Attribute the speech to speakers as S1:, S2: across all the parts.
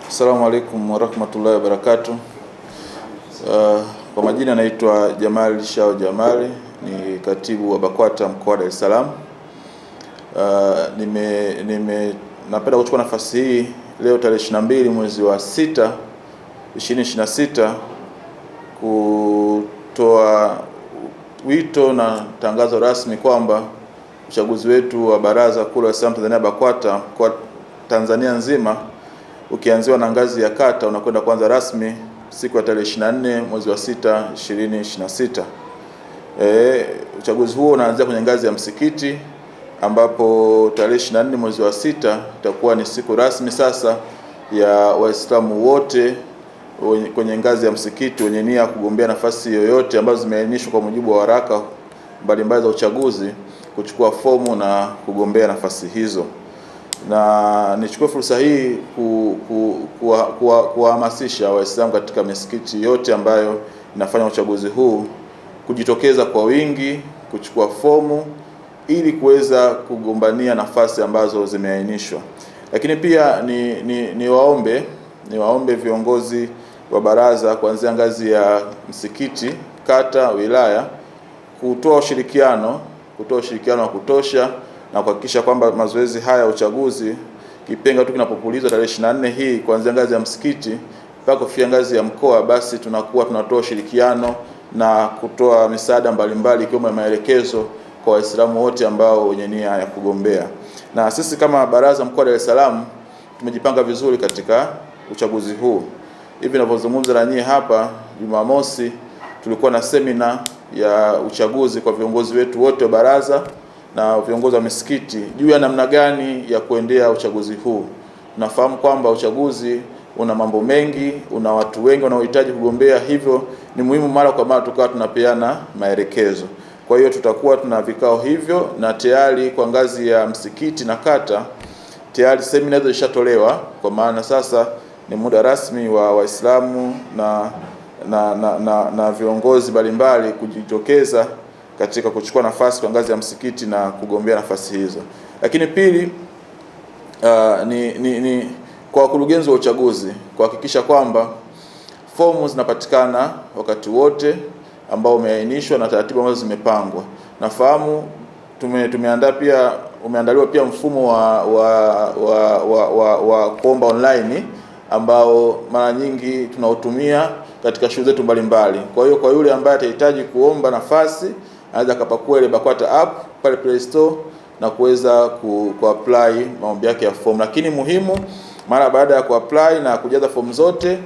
S1: Assalamu alaikum warahmatullahi wabarakatuh. Kwa majina naitwa Jamal Shao Jamali, ni katibu wa BAKWATA mkoa wa Dar es Salaam. Napenda kuchukua nafasi hii leo tarehe 22 mwezi wa 6 2026 kutoa wito na tangazo rasmi kwamba uchaguzi wetu wa Baraza Kuu la Waislamu Tanzania BAKWATA kwa Tanzania nzima ukianziwa na ngazi ya kata unakwenda kuanza rasmi siku ya tarehe 24 mwezi wa 6 2026. Uchaguzi huo unaanzia kwenye ngazi ya msikiti, ambapo tarehe 24 mwezi wa 6 itakuwa ni siku rasmi sasa ya Waislamu wote kwenye ngazi ya msikiti wenye nia kugombea nafasi yoyote ambazo zimeainishwa kwa mujibu wa waraka mbalimbali za uchaguzi kuchukua fomu na kugombea nafasi hizo. Na nichukue fursa hii kuwahamasisha Waislamu katika misikiti yote ambayo inafanya uchaguzi huu kujitokeza kwa wingi kuchukua fomu ili kuweza kugombania nafasi ambazo zimeainishwa. Lakini pia niwaombe viongozi wa baraza kuanzia ngazi ya msikiti, kata, wilaya kutoa ushirikiano wa kutosha na kuhakikisha kwamba mazoezi haya ya uchaguzi kipenga tu kinapopulizwa tarehe 24 hii kuanzia ngazi ya msikiti mpaka kufikia ngazi ya mkoa, basi tunakuwa tunatoa ushirikiano na kutoa misaada mbalimbali ikiwemo maelekezo kwa Waislamu wote ambao wenye nia ya kugombea. Na sisi kama baraza mkoa wa Dar es Salaam tumejipanga vizuri katika uchaguzi huu. Hivi ninavyozungumza na nyie hapa, Jumamosi tulikuwa na semina ya uchaguzi kwa viongozi wetu wote wa baraza na viongozi wa misikiti juu ya namna gani ya kuendea uchaguzi huu. Nafahamu kwamba uchaguzi una mambo mengi, una watu wengi wanaohitaji kugombea, hivyo ni muhimu mara kwa mara tukawa tunapeana maelekezo. Kwa hiyo tutakuwa tuna vikao hivyo, na tayari kwa ngazi ya msikiti na kata tayari semina hizo zishatolewa, kwa maana sasa ni muda rasmi wa Waislamu na viongozi mbalimbali kujitokeza katika kuchukua nafasi kwa ngazi ya msikiti na kugombea nafasi hizo. Lakini pili, kwa wakurugenzi wa uchaguzi kuhakikisha kwamba fomu zinapatikana wakati wote ambao umeainishwa na taratibu ambazo zimepangwa. Nafahamu umeandaliwa pia mfumo wa kuomba online ambao mara nyingi tunautumia katika shughuli zetu mbalimbali. Kwa hiyo kwa yule ambaye atahitaji kuomba nafasi anaweza kapakua ile BAKWATA app pale Play Store na kuweza kuapply maombi yake ya fomu. Lakini muhimu, mara baada ya kuapply na kujaza fomu zote,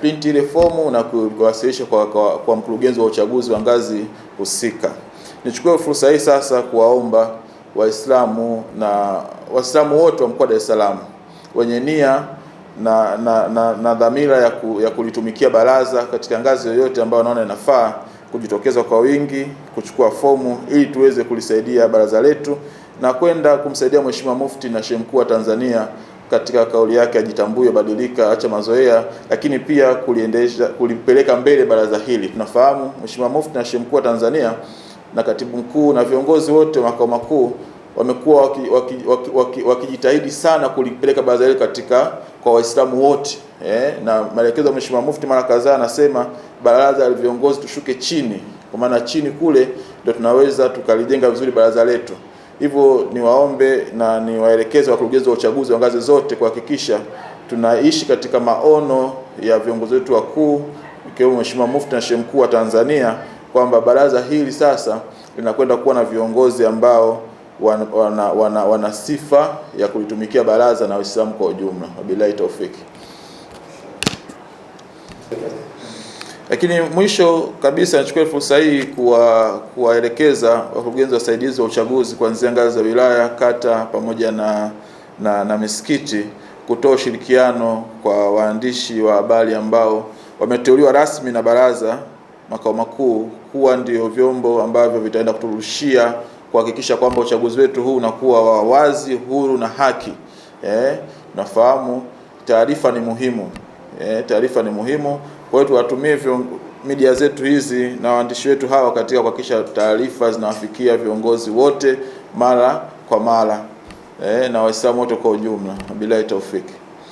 S1: print ile fomu na kuwasilisha kwa mkurugenzi wa uchaguzi wa ngazi husika. Nichukue fursa hii sasa kuwaomba Waislamu wote wa mkoa wa Dar es Salaam wenye nia na dhamira ya kulitumikia baraza katika ngazi yoyote ambayo wanaona inafaa kujitokeza kwa wingi kuchukua fomu ili tuweze kulisaidia baraza letu na kwenda kumsaidia Mheshimiwa Mufti na Sheikh Mkuu wa Tanzania katika kauli yake ajitambue, badilika, acha mazoea, lakini pia kulipeleka mbele baraza hili. Tunafahamu Mheshimiwa Mufti na Sheikh Mkuu wa Tanzania na katibu mkuu na viongozi wote wa makao makuu wamekuwa wakijitahidi sana kulipeleka baraza hili kwa Waislamu wote. Na maelekezo ya Mheshimiwa Mufti mara kadhaa anasema baraza la viongozi tushuke chini, kwa maana chini kule ndio tunaweza tukalijenga vizuri baraza letu. Hivyo niwaombe na niwaelekeze wakurugenzi wa uchaguzi wa ngazi zote kuhakikisha tunaishi katika maono ya viongozi wetu wakuu ikiwemo Mheshimiwa Mufti na Sheikh Mkuu wa Tanzania kwamba baraza hili sasa linakwenda kuwa na viongozi ambao wana sifa ya kulitumikia baraza na Waislamu kwa ujumla. Wabillahi taufiki. Lakini mwisho kabisa nichukue fursa hii kuwaelekeza wakurugenzi wasaidizi wa uchaguzi kuanzia ngazi za wilaya, kata pamoja na misikiti kutoa ushirikiano kwa waandishi wa habari ambao wameteuliwa rasmi na baraza makao makuu kuwa ndio vyombo ambavyo vitaenda kuturushia kuhakikisha kwamba uchaguzi wetu huu unakuwa wa wazi, huru na haki. Nafahamu taarifa ni muhimu. Taarifa ni muhimu. Kwa hiyo tuwatumie media zetu hizi na waandishi wetu hawa katika kuhakikisha taarifa zinawafikia viongozi wote mara kwa mara na Waislamu wote kwa ujumla. Billahi taufiki.